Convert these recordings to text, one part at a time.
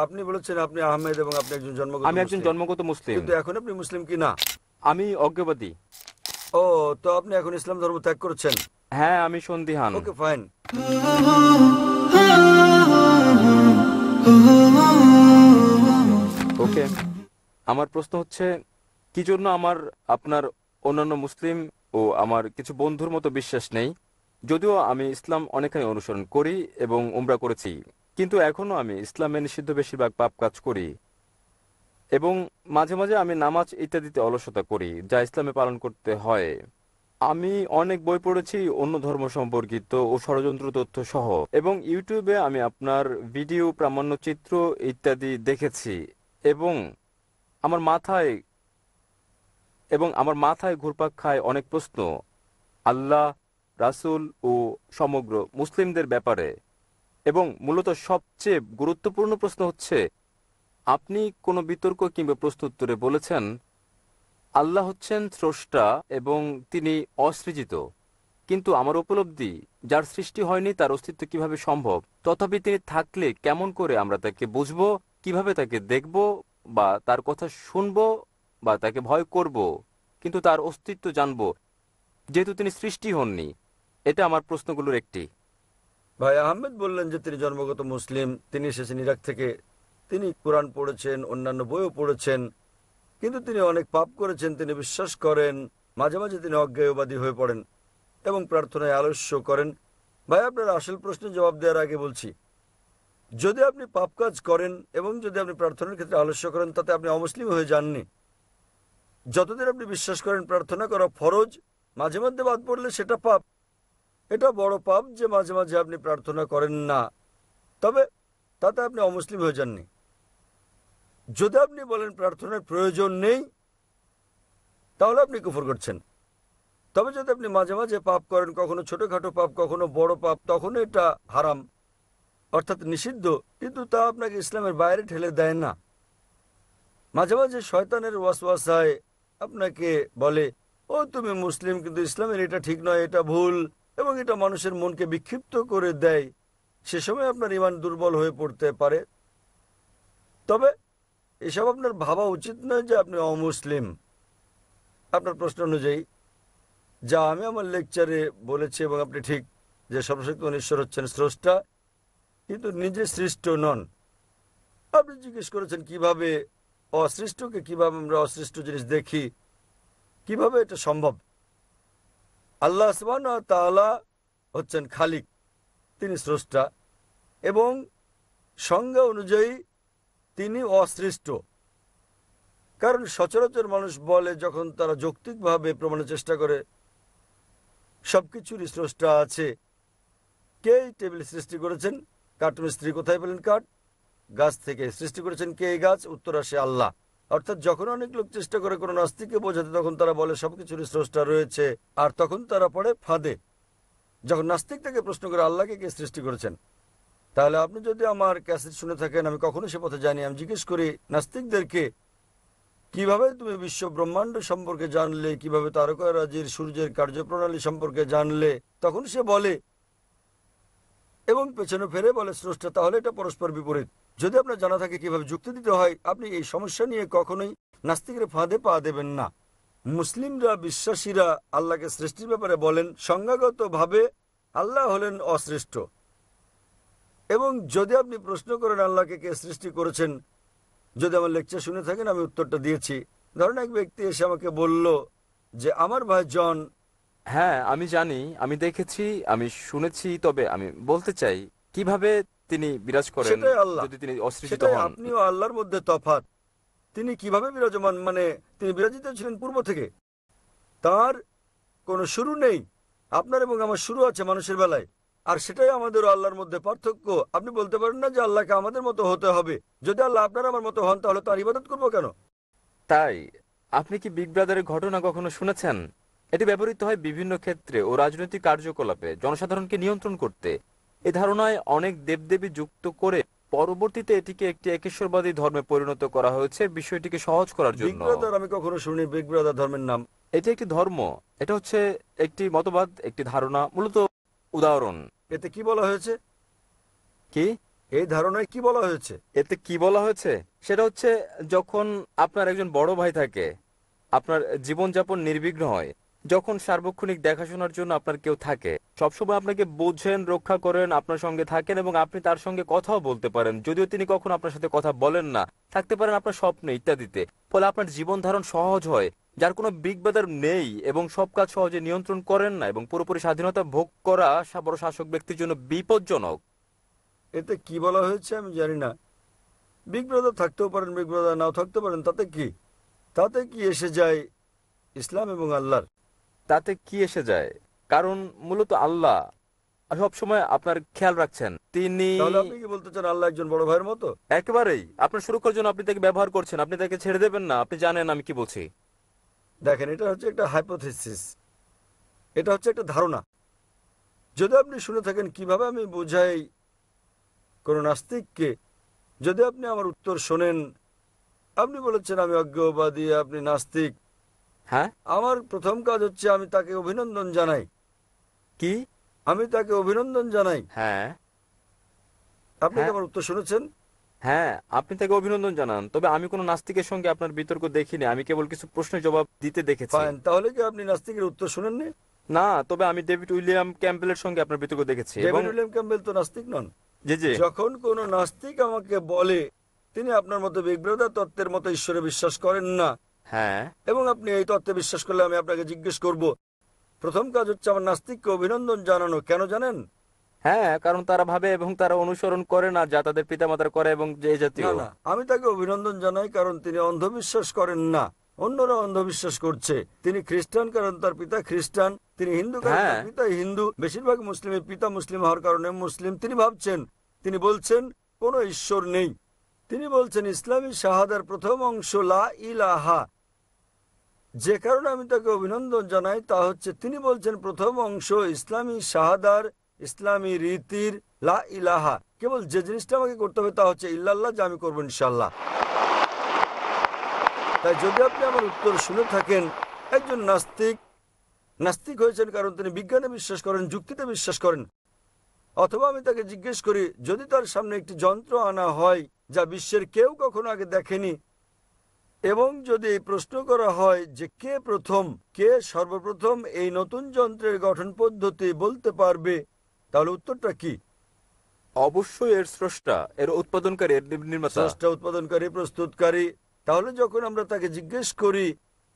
আপনি বলেছেন আপনি আহমেদ এবং আপনি একজন জন্মগত আমি একজন মুসলিম, জন্মগত মুসলিম। কিন্তু এখন আপনি মুসলিম কি না? আমি অজ্ঞবাদী। ও, তো আপনি এখন ইসলাম ধর্ম ত্যাগ করেছেন? হ্যাঁ, আমি সন্দিহান। ওকে, ফাইন। ওকে, আমার প্রশ্ন হচ্ছে, কি জন্য আমার আপনার অন্যান্য মুসলিম ও আমার কিছু বন্ধুর মতো বিশ্বাস নেই? যদিও আমি ইসলাম অনেকখানি অনুসরণ করি এবং উমরা করেছি, কিন্তু এখনও আমি ইসলামে নিষিদ্ধ বেশিরভাগ পাপ কাজ করি এবং মাঝে মাঝে আমি নামাজ ইত্যাদিতে অলসতা করি, যা ইসলামে পালন করতে হয়। আমি অনেক বই পড়েছি অন্য ধর্ম সম্পর্কিত ও ষড়যন্ত্র তথ্য সহ, এবং ইউটিউবে আমি আপনার ভিডিও, প্রামাণ্যচিত্র ইত্যাদি দেখেছি, এবং আমার মাথায় ঘুরপাক খায় অনেক প্রশ্ন আল্লাহ, রাসূল ও সমগ্র মুসলিমদের ব্যাপারে। এবং মূলত সবচেয়ে গুরুত্বপূর্ণ প্রশ্ন হচ্ছে, আপনি কোনো বিতর্ক কিংবা প্রশ্নোত্তরে বলেছেন আল্লাহ হচ্ছেন স্রষ্টা এবং তিনি অসৃজিত, কিন্তু আমার উপলব্ধি যার সৃষ্টি হয়নি তার অস্তিত্ব কিভাবে সম্ভব? তথাপি তিনি থাকলে কেমন করে আমরা তাকে বুঝবো, কিভাবে তাকে দেখব বা তার কথা শুনবো বা তাকে ভয় করব, কিন্তু তার অস্তিত্ব জানবো যেহেতু তিনি সৃষ্টি হননি? এটা আমার প্রশ্নগুলোর একটি। ভাই আহমেদ বললেন যে তিনি জন্মগত মুসলিম, তিনি এসেছেন ইরাক থেকে, তিনি কোরআন পড়েছেন, অন্যান্য বইও পড়েছেন, কিন্তু তিনি অনেক পাপ করেছেন, তিনি বিশ্বাস করেন, মাঝে মাঝে তিনি অজ্ঞেয়বাদী হয়ে পড়েন এবং প্রার্থনায় আলস্য করেন। ভাই, আপনার আসল প্রশ্নের জবাব দেওয়ার আগে বলছি, যদি আপনি পাপ কাজ করেন এবং যদি আপনি প্রার্থনার ক্ষেত্রে আলস্য করেন, তাতে আপনি অমুসলিম হয়ে যাননি। যতদিন আপনি বিশ্বাস করেন প্রার্থনা করা ফরজ, মাঝে মধ্যে বাদ পড়লে সেটা পাপ। এটা বড় পাপ যে মাঝে মাঝে আপনি প্রার্থনা করেন না, তবে তাতে আপনি অমুসলিম হয়ে যাননি। যদি আপনি বলেন প্রার্থনার প্রয়োজন নেই, তাহলে আপনি কুফর করছেন। তবে যদি আপনি মাঝে মাঝে পাপ করেন, কখনো ছোটখাটো পাপ, কখনো বড় পাপ, তখন এটা হারাম, অর্থাৎ নিষিদ্ধ, কিন্তু তা আপনাকে ইসলামের বাইরে ঠেলে দেয় না। মাঝে মাঝে শয়তানের ওয়াসওয়াসায় আপনাকে বলে, ও তুমি মুসলিম, কিন্তু ইসলামের এটা ঠিক নয়, এটা ভুল, এবং এটা মানুষের মনকে বিক্ষিপ্ত করে দেয়। সে সময় আপনার ঈমান দুর্বল হয়ে পড়তে পারে। তবে এসব আপনার ভাবা উচিত নয় যে আপনি অমুসলিম। আপনার প্রশ্ন অনুযায়ী যা আমি আমার লেকচারে বলেছি, এবং আপনি ঠিক, যে সর্বশক্তিমান ঈশ্বর হচ্ছেন স্রষ্টা, কিন্তু নিজে সৃষ্ট নন। আপনি জিজ্ঞেস করেছেন কিভাবে অসৃষ্টকে, কিভাবে আমরা অসৃষ্ট জিনিস দেখি, কিভাবে এটা সম্ভব। আল্লাহ সুবহানাহু ওয়া তাআলা হচ্ছেন খালিক, তিনি স্রষ্টা, এবং সংজ্ঞা অনুযায়ী তিনি অসৃষ্ট। কারণ সচরাচর মানুষ বলে, যখন তারা যৌক্তিকভাবে প্রমাণের চেষ্টা করে সবকিছুরই স্রষ্টা আছে, কে এই টেবিল সৃষ্টি করেছেন, কাঠ মিস্ত্রি কোথায় পেলেন কাঠ, গাছ থেকে সৃষ্টি করেছেন কে এই গাছ, উত্তর আসে আল্লাহ। অর্থাৎ যখন অনেক লোক চেষ্টা করে কোনো নাস্তিককে বোঝাতে, তখন তারা বলে সবকিছুরই স্রষ্টা রয়েছে, আর তখন তারা পড়ে ফাঁদে। যখন নাস্তিক থেকে প্রশ্ন করে আল্লাহকে কে সৃষ্টি করেছেন, তাহলে আপনি যদি আমার ক্যাসেট শুনে থাকেন, আমি কখনো সে পথে যাইনি। আমি জিজ্ঞেস করি নাস্তিকদেরকে, কিভাবে তুমি বিশ্ব ব্রহ্মাণ্ড সম্পর্কে জানলে, কিভাবে তারকারাজির সূর্যের কার্যপ্রণালী সম্পর্কে জানলে, তখন সে বলে এবং পেছনে ফেরে বলে স্রষ্টা। তাহলে এটা পরস্পর বিপরীত। যদি আপনার জানা থাকে কিভাবে যুক্তি দিতে হয়, আপনি এই সমস্যা নিয়ে কখনোই নাস্তিকের ফাঁদে পা দেবেন না। মুসলিমরা, বিশ্বাসীরা আল্লাহকে সৃষ্টির ব্যাপারে বলেন সংজ্ঞাগতভাবে আল্লাহ হলেন অসৃষ্ট। এবং যদি আপনি প্রশ্ন করেন আল্লাহকে কে সৃষ্টি করেছেন, যদি আমার লেকচার শুনে থাকেন, আমি উত্তরটা দিয়েছি। ধরেন এক ব্যক্তি এসে আমাকে বলল যে আমার ভাই জন। হ্যাঁ, আমি জানি, আমি দেখেছি, আমি শুনেছি, তবে আমি বলতে চাই কিভাবে তিনি বিরাজ করেন সেটাই আল্লাহ, যদি তিনি অসৃজিত সেটাই হন। আপনিও আল্লাহর মধ্যে তফাৎ। তিনি কিভাবে বিরাজমান, মানে তিনি বিরাজিত ছিলেন পূর্ব থেকে, তার কোনো শুরু নেই। আপনার এবং আমার শুরু আছে মানুষের বেলায়, আর সেটাই আমাদের ও আল্লাহর মধ্যে পার্থক্য। আপনি বলতে পারেন না যে আল্লাহকে আমাদের মতো হতে হবে। যদি আল্লাহ আপনার আমার মতো হন, তাহলে তার ইবাদত করবো কেন? তাই আপনি কি বিগ ব্রাদারের ঘটনা কখনো শুনেছেন? এটি ব্যবহৃত হয় বিভিন্ন ক্ষেত্রে ও রাজনৈতিক কার্যকলাপে জনসাধারণকে নিয়ন্ত্রণ করতে। এই ধারণায় অনেক দেবদেবী যুক্ত করে পরবর্তীতে এটিকে একটি একেশ্বরবাদী ধর্মে পরিণত করা হয়েছে বিষয়টিকে সহজ করার বিগ জন্য। ব্রাদার আমি কখনো শুনি, বিগ ব্রাদার ধর্মের নাম। এটি একটি ধর্ম, এটা হচ্ছে একটি মতবাদ, একটি ধারণা, মূলত উদাহরণ। এতে কি বলা হয়েছে? কি? এই ধারণায় কি বলা হয়েছে? এতে কি বলা হয়েছে সেটা হচ্ছে, যখন আপনার একজন বড় ভাই থাকে, আপনার জীবনযাপন নির্বিঘ্ন হয়, যখন সার্বক্ষণিক দেখাশোনার জন্য আপনার কেউ থাকে, সবসময় আপনাকে বোঝেন, রক্ষা করেন, আপনার সঙ্গে থাকেন এবং আপনি তার সঙ্গে কথাও বলতে পারেন, যদিও তিনি কখনো আপনার সাথে কথা বলেন না, থাকতে পারেন আপনার স্বপ্নে ইত্যাদিতে, ফলে আপনার জীবন ধারণ সহজ হয়, যার কোনো বিগ ব্রাদার নেই এবং সব কাজ সহজে নিয়ন্ত্রণ করেন না এবং পুরোপুরি স্বাধীনতা ভোগ করা বড় শাসক ব্যক্তির জন্য বিপজ্জনক। এতে কি বলা হয়েছে আমি জানি না। বিগ ব্রাদার থাকতেও পারেন, বিগ ব্রাদার নাও থাকতে পারেন, তাতে কি এসে যায় ইসলাম এবং আল্লাহর? তাতে কি এসে যায়? কারণ মূলত আল্লাহ সব সময় আপনার খেয়াল রাখছেন। তিনি তাহলে আপনি কি বলতে চান আল্লাহ একজন বড় ভাইয়ের মতো? একেবারেই আপনার সুরক্ষার জন্য আপনি তাকে ব্যবহার করছেন, আপনি তাকে ছেড়ে দেবেন না। আপনি জানেন আমি কি বলছি। দেখেন, এটা হচ্ছে একটা হাইপোথিসিস, এটা হচ্ছে একটা ধারণা। যদি আপনি শুনে থাকেন কিভাবে আমি বোঝাই কোন নাস্তিককে, যদি আপনি আমার উত্তর শোনেন, আপনি বলেছেন আমি অজ্ঞবাদী, আপনি নাস্তিক। হ্যাঁ, আমার প্রথম কাজ হচ্ছে আমি তাকে অভিনন্দন জানাই। কি? আমি তাকে অভিনন্দন জানাই। হ্যাঁ, আপনি কি হ্যাঁ, আমার উত্তর শুনেছেন? হ্যাঁ, আপনি তাকে অভিনন্দন জানান। তবে আমি কোনো নাস্তিকের সঙ্গে আপনার বিতর্ক দেখিনি, আমি কেবল কিছু প্রশ্নের জবাব দিতে দেখেছি। ফাইন, তাহলে কি আপনি নাস্তিকের উত্তর শুনেননি? না, তবে আমি ডেভিড উইলিয়াম ক্যাম্পবেলের সঙ্গে আপনার বিতর্ক দেখেছি এবং ডেভিড উইলিয়াম ক্যাম্পবেল তো নাস্তিক নন। জি জি। যখন কোন নাস্তিক আমাকে বলে তিনি আপনার মতো বিগ ব্রাদার তত্ত্বের মতো ঈশ্বরে বিশ্বাস করেন না, হ্যাঁ, এবং আপনি এই তত্ত্বে বিশ্বাস করলে আমি আপনাকে জিজ্ঞেস করব, প্রথম কাজ হচ্ছে আমার নাস্তিককে অভিনন্দন জানানো। কেন জানেন? হ্যাঁ, কারণ তারা ভাবে এবং তারা অনুসরণ করে না যা তাদের পিতামাতার করে এবং যে না জাতীয়। না, আমি তাকে অভিনন্দন জানাই কারণ তিনি অন্ধবিশ্বাস করেন না। অন্যরা অন্ধবিশ্বাস করছে। তিনি খ্রিস্টান কারণ তার পিতা খ্রিস্টান, তিনি হিন্দু কারণ হ্যাঁ, তার পিতা হিন্দু, বেশিরভাগ মুসলিমের পিতা মুসলিম হওয়ার কারণে মুসলিম। তিনি বলছেন কোনো ঈশ্বর নেই। তিনি বলছেন ইসলামী শাহাদার প্রথম অংশ লা ইলাহা। যে কারণে আমি তাকে অভিনন্দন জানাই তা হচ্ছে তিনি বলছেন প্রথম অংশ ইসলামী শাহাদার, ইসলামী রীতির লা ইলাহা। কেবল যে জিনিসটা আমাকে করতে হবে তা হচ্ছে ইল্লাল্লাহ, যা আমি করবো ইনশাল্লাহ। তাই যদি আপনি আমার উত্তর শুনে থাকেন, একজন নাস্তিক হয়েছেন কারণ তিনি বিজ্ঞানে বিশ্বাস করেন, যুক্তিতে বিশ্বাস করেন, অথবা আমি তাকে জিজ্ঞেস করি যদি তার সামনে একটি যন্ত্র আনা হয় যা বিশ্বের কেউ কখনো আগে দেখেনি, এবং যদি এই প্রশ্ন করা হয় যে কে সর্বপ্রথম এই নতুন যন্ত্রের গঠন পদ্ধতি বলতে পারবে, তাহলে উত্তরটা কি? অবশ্যই এর স্রষ্টা, এর উৎপাদনকারী, এর নির্মাতা। স্রষ্টা, উৎপাদনকারী, প্রস্তুতকারী। তাহলে যখন আমরা তাকে জিজ্ঞেস করি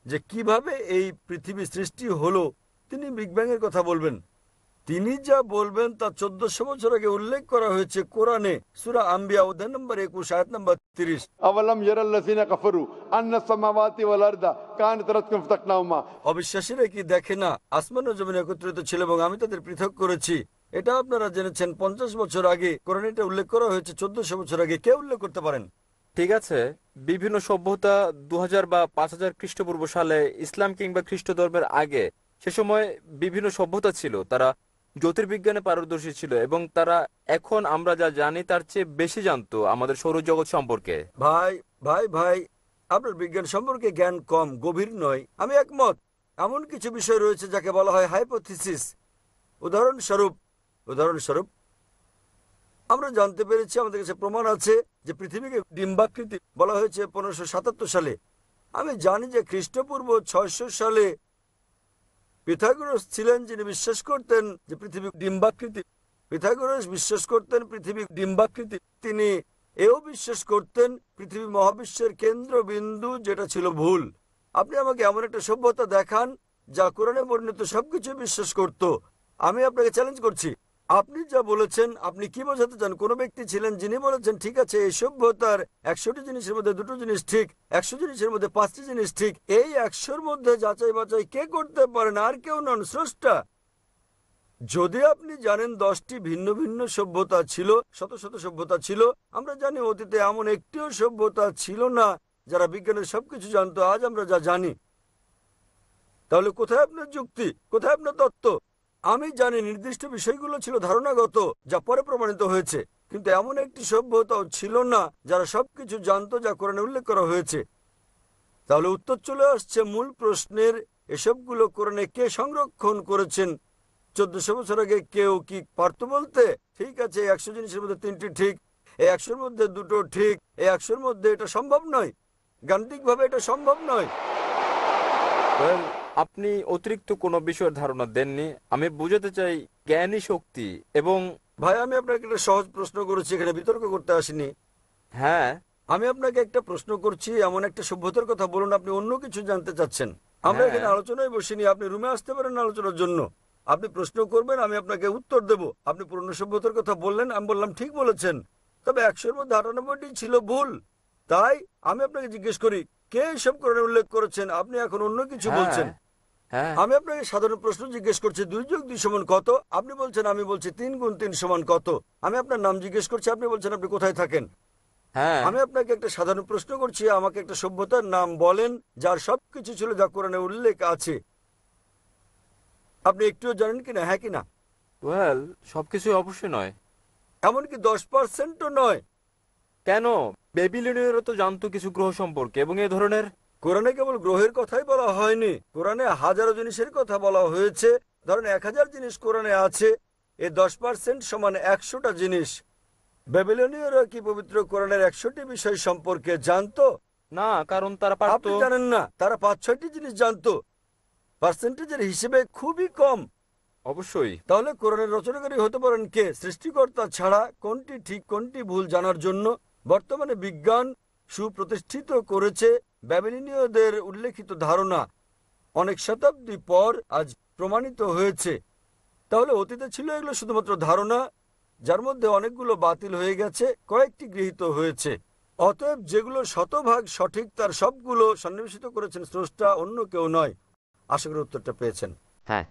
যে কিভাবে এই পৃথিবী সৃষ্টি হলো, তিনি বিগ ব্যাং এর কথা বলবেন। তিনি যা বলবেন তা 1400 বছর আগে উল্লেখ করা হয়েছে কোরআনে, সূরা আম্বিয়া অধ্যায় নম্বর 21 আয়াত নম্বর 30। أولم ير الذين كفروا أن السماوات والأرض كانت رتقا فتقناهما। অবিশ্বাসীরা কি দেখে না আসমান ও জমিন একত্রিত ছিল এবং আমি তাদের পৃথক করেছি? এটা আপনারা জেনেছেন 50 বছর আগে কোরআনে এটা উল্লেখ করা হয়েছে। 1400 বছর আগে কে উল্লেখ করতে পারেন? ঠিক আছে, বিভিন্ন সভ্যতা 2000 বা 5000 খ্রিস্টপূর্ব সালে, ইসলাম কিংবা খ্রিস্ট ধর্মের আগে, সে সময় বিভিন্ন সভ্যতা ছিল, তারা জ্যোতির্বিজ্ঞানে পারদর্শী ছিল এবং তারা এখন আমরা যা জানি তার চেয়ে বেশি জানতো আমাদের সৌরজগৎ সম্পর্কে। ভাই ভাই ভাই, আপনার বিজ্ঞান সম্পর্কে জ্ঞান কম, গভীর নয়। আমি একমত। এমন কিছু বিষয় রয়েছে যাকে বলা হয় হাইপোথিসিস। উদাহরণস্বরূপ আমরা জানতে পেরেছি, আমাদের কাছে প্রমাণ আছে যে পৃথিবীকে ডিম্বাকৃতি বলা হয়েছে 1577 সালে। আমি জানি যে খ্রিস্টপূর্ব 600 সালে পিথাগোরাস ছিলেন যিনি বিশ্বাস করতেন যে পৃথিবী ডিম্বাকৃতি। তিনি এও বিশ্বাস করতেন পৃথিবী মহাবিশ্বের কেন্দ্রবিন্দু, যেটা ছিল ভুল। আপনি আমাকে এমন একটা সভ্যতা দেখান যা কোরআনে বর্ণিত সবকিছু বিশ্বাস করত। আমি আপনাকে চ্যালেঞ্জ করছি, আপনি যা বলেছেন আপনি কি বোঝাতে চান? কোন ব্যক্তি ছিলেন যিনি বলেছেন ঠিক আছে এই সভ্যতার 100টি জিনিসের মধ্যে 2টো জিনিস ঠিক, 100 জিনিসের মধ্যে 5টি জিনিস ঠিক। এই 100-র মধ্যে যাচাই বাছাই কে করতে পারেন? আর কেউ নন, স্রষ্টা। যদি আপনি জানেন 10টি ভিন্ন ভিন্ন সভ্যতা ছিল, শত শত সভ্যতা ছিল, আমরা জানি অতীতে এমন একটিও সভ্যতা ছিল না যারা বিজ্ঞানের সবকিছু জানতো আজ আমরা যা জানি। তাহলে কোথায় আপনার যুক্তি, কোথায় আপনার তত্ত্ব? আমি জানি নির্দিষ্ট বিষয়গুলো ছিল ধারণাগত, যা পরে প্রমাণিত হয়েছে, কিন্তু এমন একটি সভ্যতাও ছিল না যারা সবকিছু জানতো যা কোরআনে উল্লেখ করা হয়েছে। তাহলে উত্তর চলে আসছে মূল প্রশ্নের, এসবগুলো কোরআনে কে সংরক্ষণ করেছেন? 1400 বছর আগে কেউ কি পারত বলতে ঠিক আছে 100 জিনিসের মধ্যে 3টি ঠিক, এই 100-র মধ্যে দুটো ঠিক, এই 100-র মধ্যে এটা সম্ভব নয়, গাণিতিকভাবে এটা সম্ভব নয়। Well, আপনি অতিরিক্ত কোনো বিষয়ের ধারণা দেননি। আমি বুঝাতে চাই জ্ঞানী শক্তি এবং ভাই, আমি আপনাকে একটা সহজ প্রশ্ন করেছি, এখানে বিতর্ক করতে আসিনি। হ্যাঁ আমি আপনাকে একটা প্রশ্ন করছি, এমন একটা সভ্যতার কথা বলুন আপনি অন্য কিছু জানতে চাচ্ছেন। আমরা হ্যাঁ। এখানে আলোচনায় বসিনি, আপনি রুমে আসতে পারেন আলোচনার জন্য। আপনি প্রশ্ন করবেন, আমি আপনাকে উত্তর দেব। আপনি পুরনো সভ্যতার কথা বললেন, আমি বললাম ঠিক বলেছেন, তবে 100-র মধ্যে 98টি ছিল ভুল। তাই আমি আপনাকে জিজ্ঞেস করি, কে এসব কোরআনে উল্লেখ করেছেন? আপনি এখন অন্য কিছু বলছেন। হ্যাঁ আমি আপনাকে সাধারণ প্রশ্ন জিজ্ঞেস করছি, 2+2 সমান কত? আপনি বলছেন, আমি বলছি 3 × 3 সমান কত। আমি আপনার নাম জিজ্ঞেস করছি, আপনি বলছেন আপনি কোথায় থাকেন। হ্যাঁ আমি আপনাকে একটা সাধারণ প্রশ্ন করছি, আমাকে একটা সভ্যতার নাম বলেন যার সবকিছু ছিল যা কোরআনে উল্লেখ আছে। আপনি একটুও জানেন কিনা, হ্যাঁ কিনা? ওয়েল সবকিছু অবশ্যই নয়। এমনকি 10%ও নয়। কেন? বেবিলনীয়রা তো জানতো কিছু গ্রহ সম্পর্কে এবং এই ধরনের। কোরআনে কেবল গ্রহের কথাই বলা হয়নি, কোরআনে হাজারো জিনিসের কথা বলা হয়েছে। ধরেন 1000 জিনিস কোরআনে আছে, এই 10% সমান 100টা জিনিস। বেবিলনীয়রা কি পবিত্র কোরআনের 100টি বিষয় সম্পর্কে জানতো? না, কারণ তারা পারতো। আপনি জানেন না, তারা 5-6টি জিনিস জানতো। পার্সেন্টেজের হিসেবে খুবই কম। অবশ্যই। তাহলে কোরআনের রচনাকারী হতে পারেন কে? সৃষ্টিকর্তা ছাড়া কোনটি ঠিক কোনটি ভুল জানার জন্য বর্তমানে বিজ্ঞান সুপ্রতিষ্ঠিত করেছে ব্যাবিলনীয়দের উল্লেখিত ধারণা অনেক শতাব্দী পর আজ প্রমাণিত হয়েছে। তাহলে অতীতে ছিল এগুলো শুধুমাত্র ধারণা, যার মধ্যে অনেকগুলো বাতিল হয়ে গেছে, কয়েকটি গৃহীত হয়েছে। অতএব যেগুলো শতভাগ সঠিক তার সবগুলো সন্নিবেশিত করেছেন স্রষ্টা, অন্য কেউ নয়। আশা করি উত্তরটা পেয়েছেন। হ্যাঁ